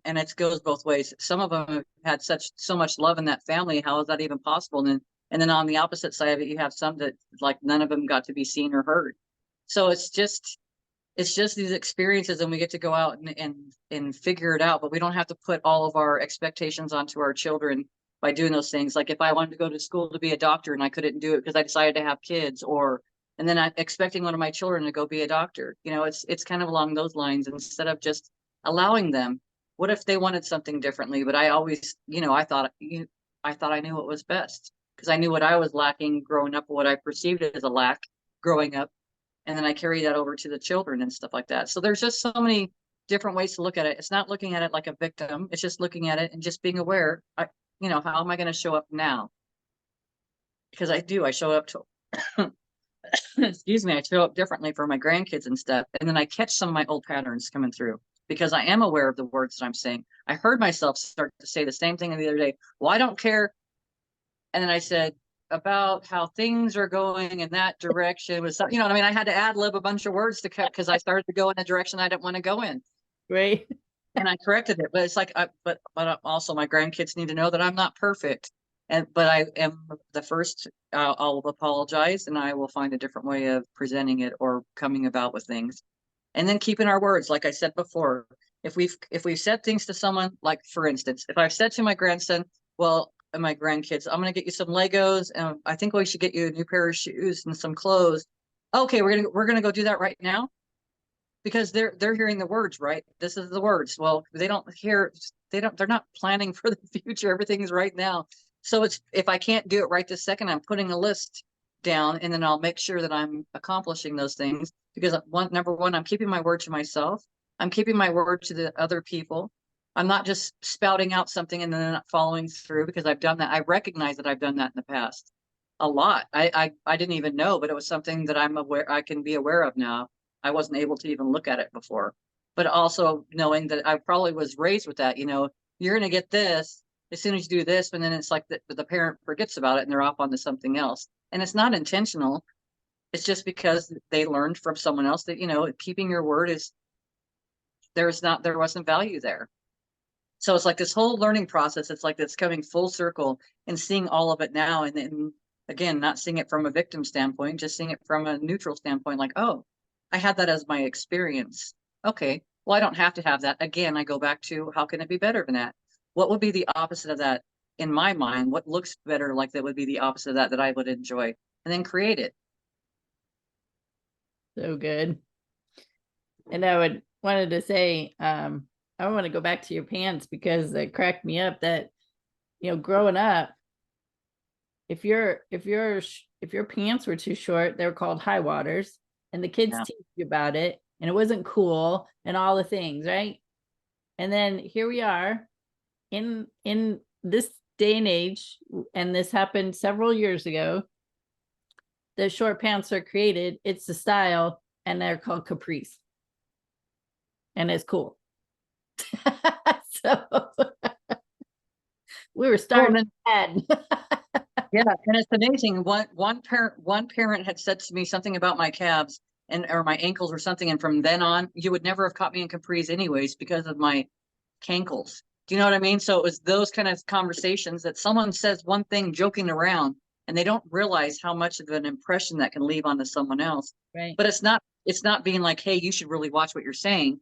and it goes both ways. Some of them have had so much love in that family. How is that even possible? And then on the opposite side of it, you have some that, like, none of them got to be seen or heard. So it's just these experiences, and we get to go out and figure it out, but we don't have to put all of our expectations onto our children by doing those things. Like, if I wanted to go to school to be a doctor and I couldn't do it because I decided to have kids, and then I'm expecting one of my children to go be a doctor. You know, it's kind of along those lines, instead of just allowing them. What if they wanted something differently? But I always, I thought I knew what was best, because I knew what I was lacking growing up, what I perceived as a lack growing up. And then I carry that over to the children and stuff like that. So there's just so many different ways to look at it. It's not looking at it like a victim. It's just looking at it and just being aware. How am I going to show up now? Because I show up to, excuse me, I show up differently for my grandkids and stuff. And then I catch some of my old patterns coming through, because I am aware of the words that I'm saying. I heard myself start to say the same thing the other day. Well, I don't care. And then I said, about how things are going in that direction was, you know what I mean? I had to ad lib a bunch of words to cut, because I started to go in a direction I didn't want to go in. Right. And I corrected it, but it's like, but also my grandkids need to know that I'm not perfect. But I am the first, I'll apologize, and I will find a different way of presenting it or coming about with things. And then keeping our words. Like I said before, if we've said things to someone, like, for instance, if I've said to my grandson, well, and my grandkids, I'm going to get you some Legos, and I think we should get you a new pair of shoes and some clothes. Okay, we're going to go do that right now, because they're hearing the words, right? This is the words. Well, they're not planning for the future. Everything's right now. So if I can't do it right this second, I'm putting a list down, and then I'll make sure that I'm accomplishing those things, because number one, I'm keeping my word to myself. I'm keeping my word to the other people. I'm not just spouting out something and then not following through, because I've done that. I recognize that I've done that in the past a lot. I didn't even know, but it was something that I can be aware of now. I wasn't able to even look at it before. But also knowing that I probably was raised with that, you're going to get this as soon as you do this, and then it's like the parent forgets about it and they're off onto something else. And it's not intentional. It's just because they learned from someone else that, keeping your word there wasn't value there. So it's like this whole learning process. It's like it's coming full circle and seeing all of it now. And then again, not seeing it from a victim standpoint, just seeing it from a neutral standpoint, like, oh, I had that as my experience. Okay, well, I don't have to have that. Again, I go back to, how can it be better than that? What would be the opposite of that in my mind? What looks better, like that would be the opposite of that I would enjoy, and then create it. So good. And I would wanted to say, I want to go back to your pants because it cracked me up that, growing up, if your pants were too short, they were called high waters, and the kids Yeah. teach you about it, and it wasn't cool and all the things, right? And then here we are in this day and age, and this happened several years ago. The short pants are created, it's the style, and they're called capris. And it's cool. So we were Oh, starting bad. yeah, and it's amazing. One parent had said to me something about my calves and or my ankles or something, and from then on, you would never have caught me in capris anyways because of my cankles. Do you know what I mean? So it was those kind of conversations that someone says one thing joking around, and they don't realize how much of an impression that can leave onto someone else. Right. But it's not being like, hey, you should really watch what you're saying.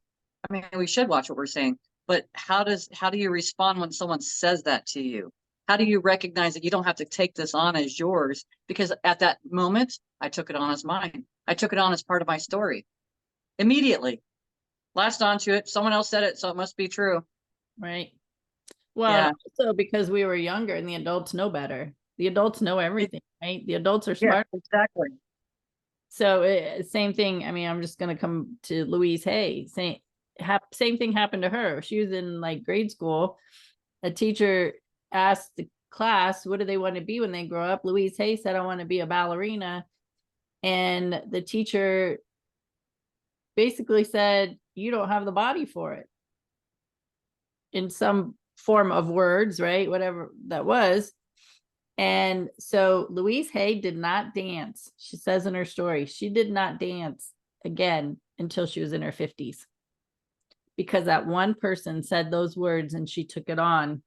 I mean, we should watch what we're saying, but how do you respond when someone says that to you? How do you recognize that you don't have to take this on as yours? Because at that moment, I took it on as mine. I took it on as part of my story immediately. Latched onto it. Someone else said it, so it must be true. Right. Well, Yeah. also because we were younger and the adults know better. The adults know everything, right? The adults are Yeah, smart. exactly. So same thing. I mean, I'm just going to come to Louise Hay. Same thing happened to her. She was in like grade school. A teacher asked the class, what do they want to be when they grow up? Louise Hay said, I want to be a ballerina. And the teacher basically said, you don't have the body for it, in some form of words, right? Whatever that was. And so Louise Hay did not dance. She says in her story, she did not dance again until she was in her 50s, because that one person said those words and she took it on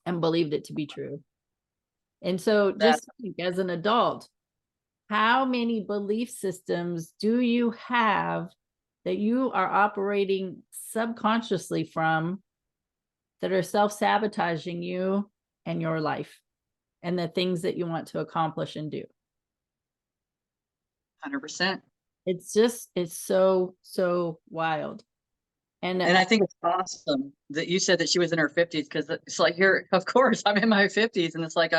and believed it to be true. And so That just think, as an adult, how many belief systems do you have that you are operating subconsciously from, that are self-sabotaging you and your life and the things that you want to accomplish and do? 100%. It's so wild. And And I think it's awesome that you said that she was in her 50s because it's like here, of course, I'm in my 50s, and it's like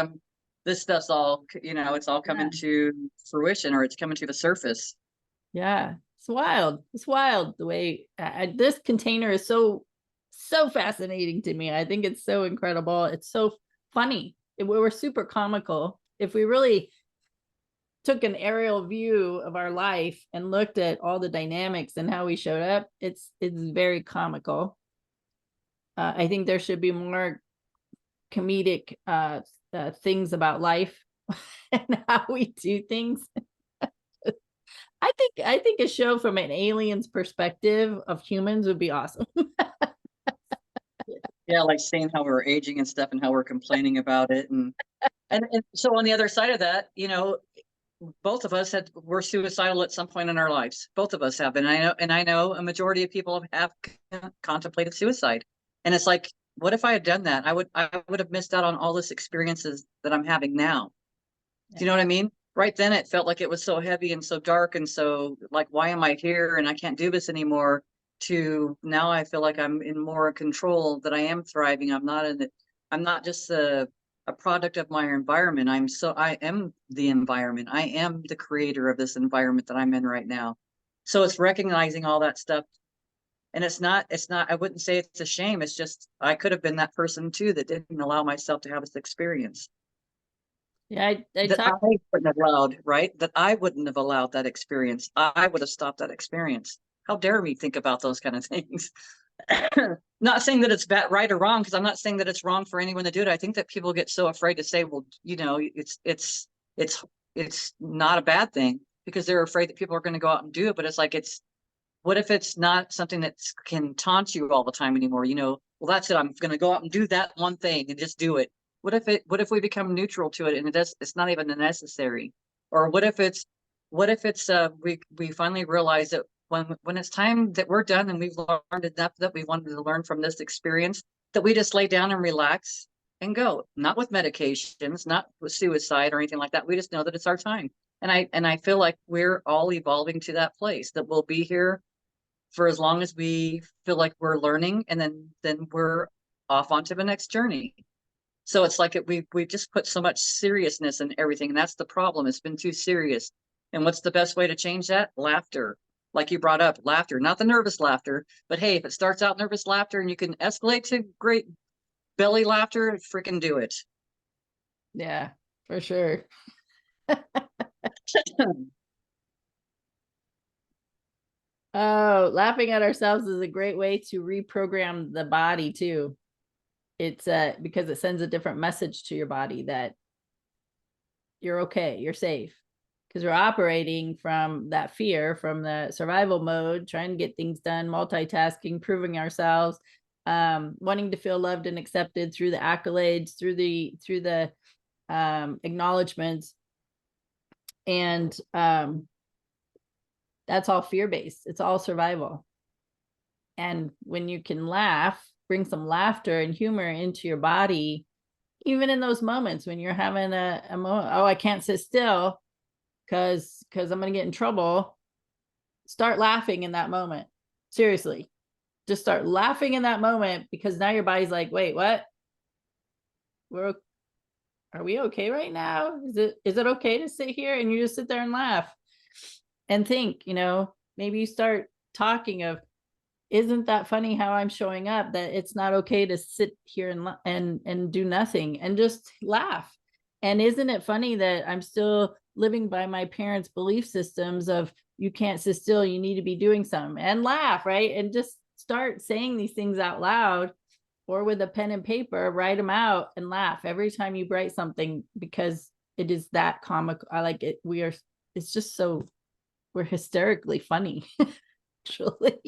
this stuff's all, it's all coming yeah, to fruition, or it's coming to the surface. yeah, it's wild. It's wild the way this container is so fascinating to me. I think it's so incredible. It's so funny. We were super comical. If we really took an aerial view of our life and looked at all the dynamics and how we showed up, it's very comical. I think there should be more comedic things about life and how we do things. I think a show from an alien's perspective of humans would be awesome. Yeah, like saying how we're aging and stuff and how we're complaining about it. And so on the other side of that, both of us were suicidal at some point in our lives. Both of us have been. And I know a majority of people have contemplated suicide. And it's like, what if I had done that? I would have missed out on all this experiences that I'm having now. Do you know what I mean? Right then it felt like it was so heavy and so dark and so like, why am I here and I can't do this anymore? To now I feel like I'm in more control, that I am thriving. I'm not just a product of my environment. I am the environment. I am the creator of this environment that I'm in right now. So it's recognizing all that stuff. And I wouldn't say it's a shame. It's just I could have been that person too that didn't allow myself to have this experience. Yeah, I That I talked. wouldn't have allowed, right? That I wouldn't have allowed that experience. I would have stopped that experience. How dare me think about those kind of things? Not saying that it's bad, right or wrong, because I'm not saying that it's wrong for anyone to do it. I think that people get so afraid to say, well, it's not a bad thing because they're afraid that people are going to go out and do it. But it's like, what if it's not something that can taunt you all the time anymore? Well, that's it. I'm going to go out and do that one thing and just do it. What if we become neutral to it and it's not even necessary? Or we finally realize that when it's time that we're done and we've learned enough that we wanted to learn from this experience, that we just lay down and relax and go, not with medications, not with suicide or anything like that. We just know that it's our time. And I feel like we're all evolving to that place, that we'll be here for as long as we feel like we're learning, and then we're off onto the next journey. So it's like we just put so much seriousness in everything, and that's the problem. It's been too serious. And what's the best way to change that? Laughter. Like you brought up, laughter, not the nervous laughter, but hey, if it starts out nervous laughter and you can escalate to great belly laughter, freaking do it. Yeah, for sure. Oh, laughing at ourselves is a great way to reprogram the body too. It's because it sends a different message to your body that you're okay, you're safe. Because we're operating from that fear, from the survival mode, trying to get things done, multitasking, proving ourselves, wanting to feel loved and accepted through the accolades, through the acknowledgments. And that's all fear-based. It's all survival. And when you can laugh, bring some laughter and humor into your body, even in those moments when you're having a moment, oh, I can't sit still because I'm going to get in trouble. Start laughing in that moment. Seriously, just start laughing in that moment, because now your body's like, wait, what? Are we okay right now? Is it okay to sit here? And you just sit there and laugh and think, maybe you start talking of, isn't that funny how I'm showing up, that it's not okay to sit here and do nothing and just laugh. And isn't it funny that I'm still living by my parents' belief systems of, you can't sit still, you need to be doing something, and laugh, right? And just start saying these things out loud, or with a pen and paper, write them out and laugh every time you write something, because it is that comical. I like it. It's just so, we're hysterically funny. Actually.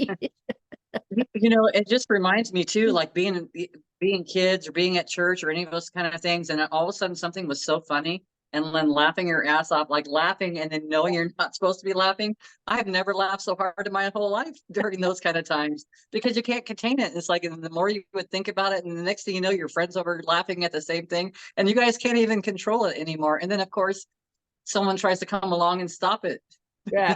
It just reminds me too, like being kids or being at church or any of those kind of things, and all of a sudden something was so funny, and then laughing your ass off, like laughing and then knowing you're not supposed to be laughing. I have never laughed so hard in my whole life during those kind of times, because you can't contain it. It's like, the more you would think about it, and the next thing you know, your friends over laughing at the same thing, and you guys can't even control it anymore. And then of course someone tries to come along and stop it. Yeah.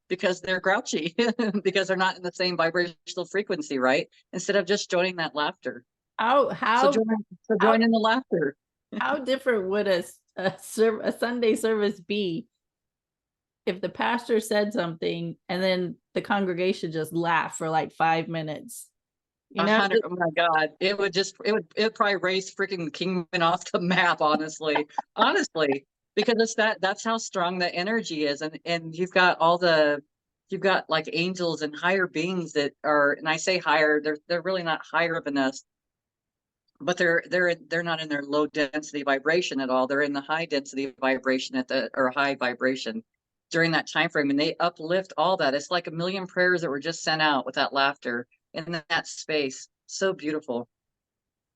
because they're grouchy, because they're not in the same vibrational frequency, right? Instead of just joining that laughter. So join in the laughter. How different would a Sunday service be if the pastor said something and then the congregation just laughed for like 5 minutes? Oh my God. It would probably raise freaking Kingman off the map, honestly. Honestly. Because that's how strong the energy is. And you've got like angels and higher beings that are, and I say higher, they're really not higher than us, but they're not in their low density vibration at all. They're in the high density vibration or high vibration during that time frame. And they uplift all that. It's like a million prayers that were just sent out with that laughter in that space. So beautiful.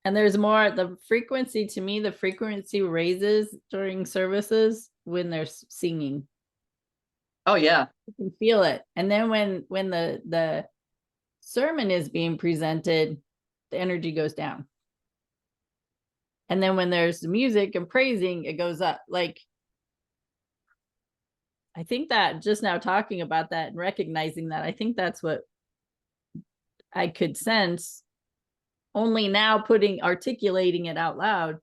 And there's more, the frequency, to me, the frequency raises during services when they're singing. Oh yeah. You can feel it. And then when the sermon is being presented, the energy goes down. And then when there's music and praising, it goes up. Like, I think that just now talking about that and recognizing that, I think that's what I could sense, only now articulating it out loud,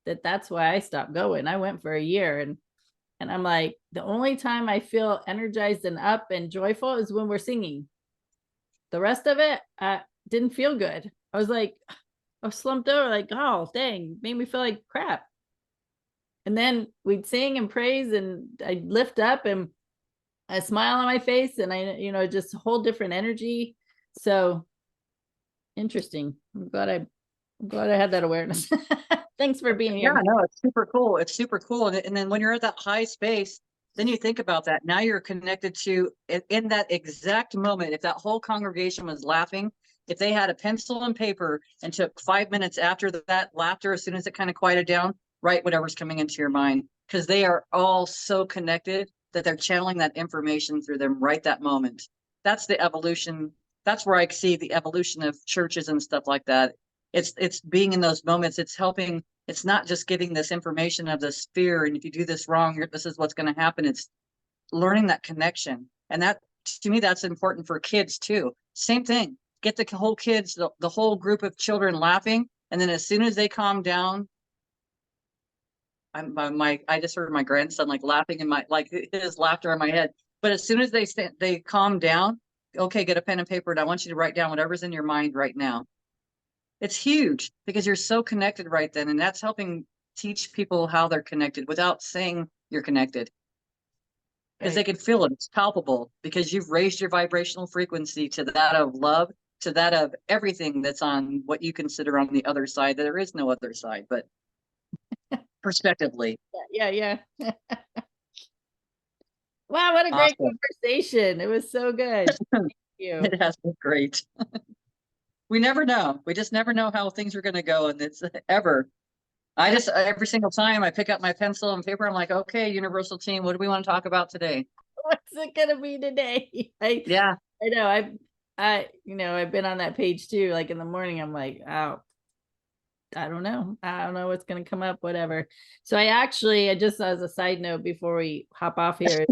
that's why I stopped going. I went for a year, and I'm like, the only time I feel energized and up and joyful is when we're singing. The rest of it didn't feel good. I was like, I was slumped over, like, oh dang, made me feel like crap. And then we'd sing and praise, and I'd lift up and a smile on my face, and I just a whole different energy. So interesting. I'm glad I had that awareness. Thanks for being here. Yeah, no, it's super cool. It's super cool. And then when you're at that high space, then you think about that. Now you're connected to, in that exact moment, if that whole congregation was laughing, if they had a pencil and paper and took 5 minutes after that laughter, as soon as it kind of quieted down, write whatever's coming into your mind, because they are all so connected that they're channeling that information through them right that moment. That's the evolution. That's where I see the evolution of churches and stuff like that. It's being in those moments. It's helping. It's not just giving this information of this fear, and if you do this wrong, this is what's going to happen. It's learning that connection. And that, to me, that's important for kids too. Same thing. Get the whole kids, the whole group of children laughing. And then as soon as they calm down, I just heard my grandson like laughing in my, like his laughter in my head. But as soon as they calm down, okay, get a pen and paper and I want you to write down whatever's in your mind right now. It's huge because you're so connected right then. And that's helping teach people how they're connected without saying you're connected. Because they can feel it. It's palpable because you've raised your vibrational frequency to that of love, to that of everything that's on what you consider on the other side. There is no other side, but prospectively. Yeah. Wow, what a great conversation. It was so good. Thank you. It has been great. We never know. We just never know how things are going to go. And it's ever. I just, every single time I pick up my pencil and paper, I'm like, okay, universal team, what do we want to talk about today? What's it going to be today? Yeah. I know. I've been on that page too. Like in the morning, I'm like, oh, I don't know. I don't know what's going to come up, whatever. So I just as a side note, before we hop off here,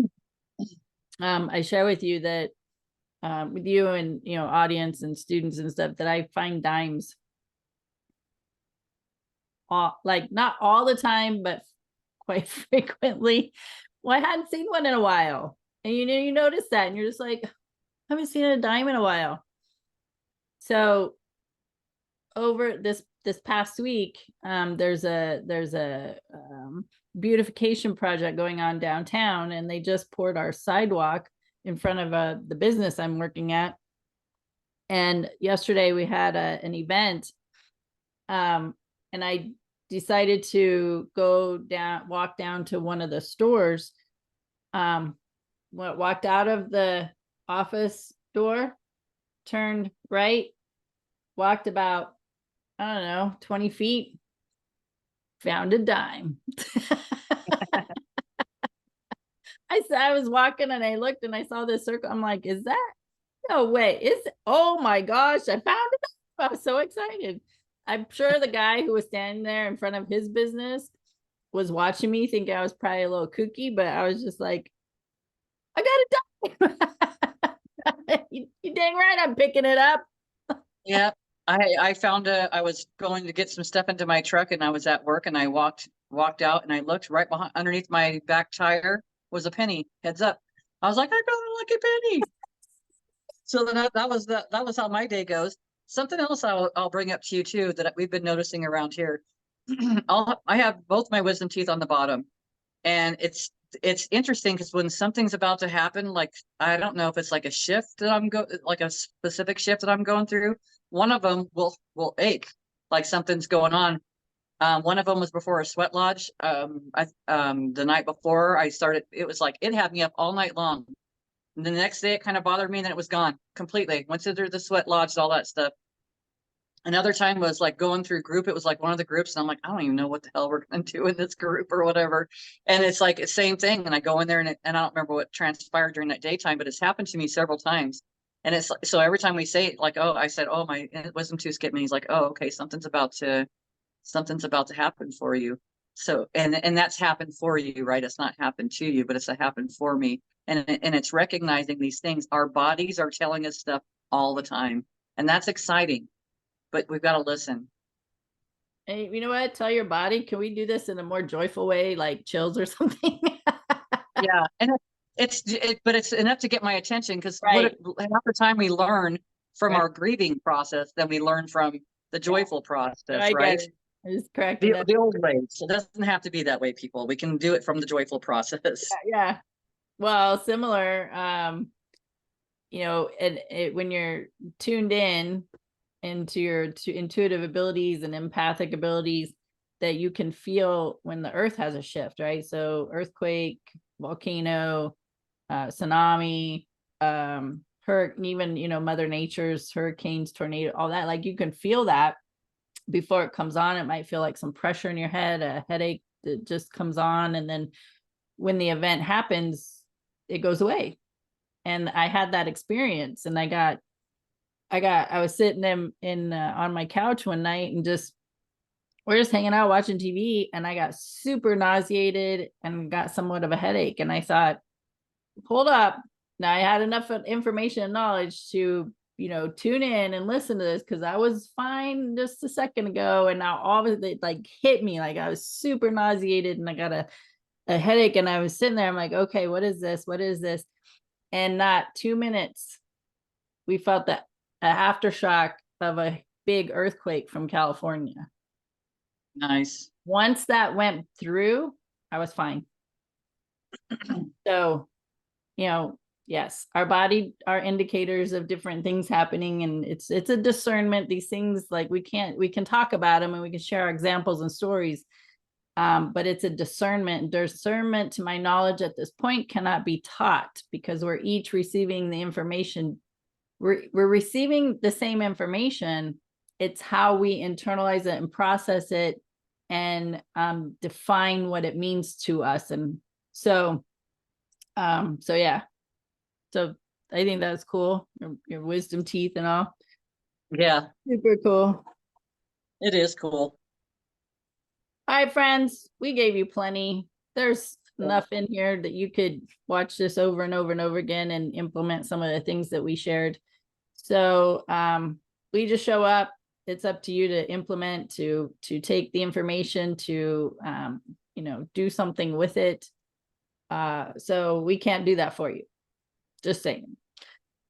I share with you that with you and, audience and students and stuff, that I find dimes like not all the time, but quite frequently. Well, I hadn't seen one in a while. And you notice that and you're just like, I haven't seen a dime in a while. So over this past week, there's a beautification project going on downtown, and they just poured our sidewalk in front of the business I'm working at. And yesterday we had an event, and I decided to walk down to one of the stores. Walked out of the office door, turned right, walked about, I don't know, 20 feet, found a dime. I was walking and I looked and I saw this circle. I'm like, is that? No way. Oh my gosh, I found it. I was so excited. I'm sure the guy who was standing there in front of his business was watching me, thinking I was probably a little kooky, but I was just like, I got a dime. you dang right, I'm picking it up. Yeah. I found I was going to get some stuff into my truck and I was at work and I walked out and I looked right behind, underneath my back tire was a penny, heads up. I was like, I found a lucky penny. So then that was how my day goes. Something else I'll bring up to you too that we've been noticing around here. I have both my wisdom teeth on the bottom, and it's interesting because when something's about to happen, like I don't know if it's like a shift that like a specific shift that I'm going through. One of them will ache, like something's going on. One of them was before a sweat lodge. The night before I started, it was like it had me up all night long. And the next day it kind of bothered me and then it was gone completely. Once through the sweat lodge, all that stuff. Another time was like going through group. It was like one of the groups and I'm like, I don't even know what the hell we're going to do in this group or whatever. And it's like the same thing. And I go in there and I don't remember what transpired during that daytime, but it's happened to me several times. And it's so every time we say it, like, oh, I said, oh, my wisdom tooth skipped me. He's like, oh, okay, something's about to happen for you. So, and that's happened for you, right? It's not happened to you, but it's happened for me. And it's recognizing these things. Our bodies are telling us stuff all the time. And that's exciting, but we've got to listen. Hey, you know what? Tell your body, can we do this in a more joyful way, like chills or something? Yeah. And but it's enough to get my attention because right. Half the time we learn from our grieving process than we learn from the joyful process, right? I just cracking up. The old way. So it doesn't have to be that way, people. We can do it from the joyful process. Yeah. Well, similar, when you're tuned in into your intuitive abilities and empathic abilities, that you can feel when the earth has a shift, right? So earthquake, volcano, tsunami, hurricane, even, Mother Nature's hurricanes, tornado, all that, like you can feel that before it comes on. It might feel like some pressure in your head, a headache that just comes on. And then when the event happens, it goes away. And I had that experience, and I was sitting in on my couch one night and we're just hanging out watching TV, and I got super nauseated and got somewhat of a headache. And I thought, hold up, Now I had enough information and knowledge to, tune in and listen to this, because I was fine just a second ago, and now all of it like hit me, like I was super nauseated and I got a headache, and I was sitting there, I'm like, okay, what is this? What is this? And not 2 minutes, we felt that aftershock of a big earthquake from California. Nice. Once that went through, I was fine. So, yes, our body are indicators of different things happening, and it's a discernment. These things, like, we can talk about them and we can share our examples and stories, but it's a discernment. Discernment, to my knowledge at this point, cannot be taught, because we're each receiving the information. We're receiving the same information. It's how we internalize it and process it, and define what it means to us. And so yeah, so I think that's cool. Your wisdom teeth and all. Yeah, Super cool. it is cool. All right, friends, we gave you plenty. There's enough in here that you could watch this over and over and over again and implement some of the things that we shared. So we just show up. It's up to you to implement, to take the information, to do something with it. So we can't do that for you. Just saying.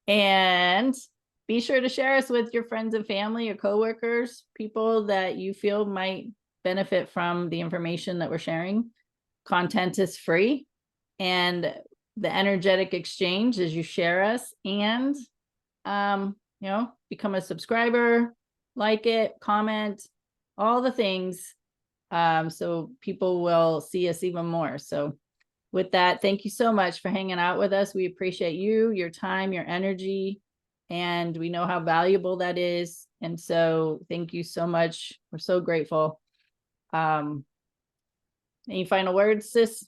And be sure to share us with your friends and family, or coworkers, people that you feel might benefit from the information that we're sharing. Content is free, and the energetic exchange is you share us and become a subscriber, like it, comment, all the things, so people will see us even more. So with that, thank you so much for hanging out with us. We appreciate you, your time, your energy, and we know how valuable that is. And so thank you so much. We're so grateful. Any final words, sis?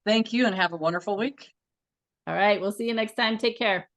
Thank you, and have a wonderful week. All right, we'll see you next time. Take care.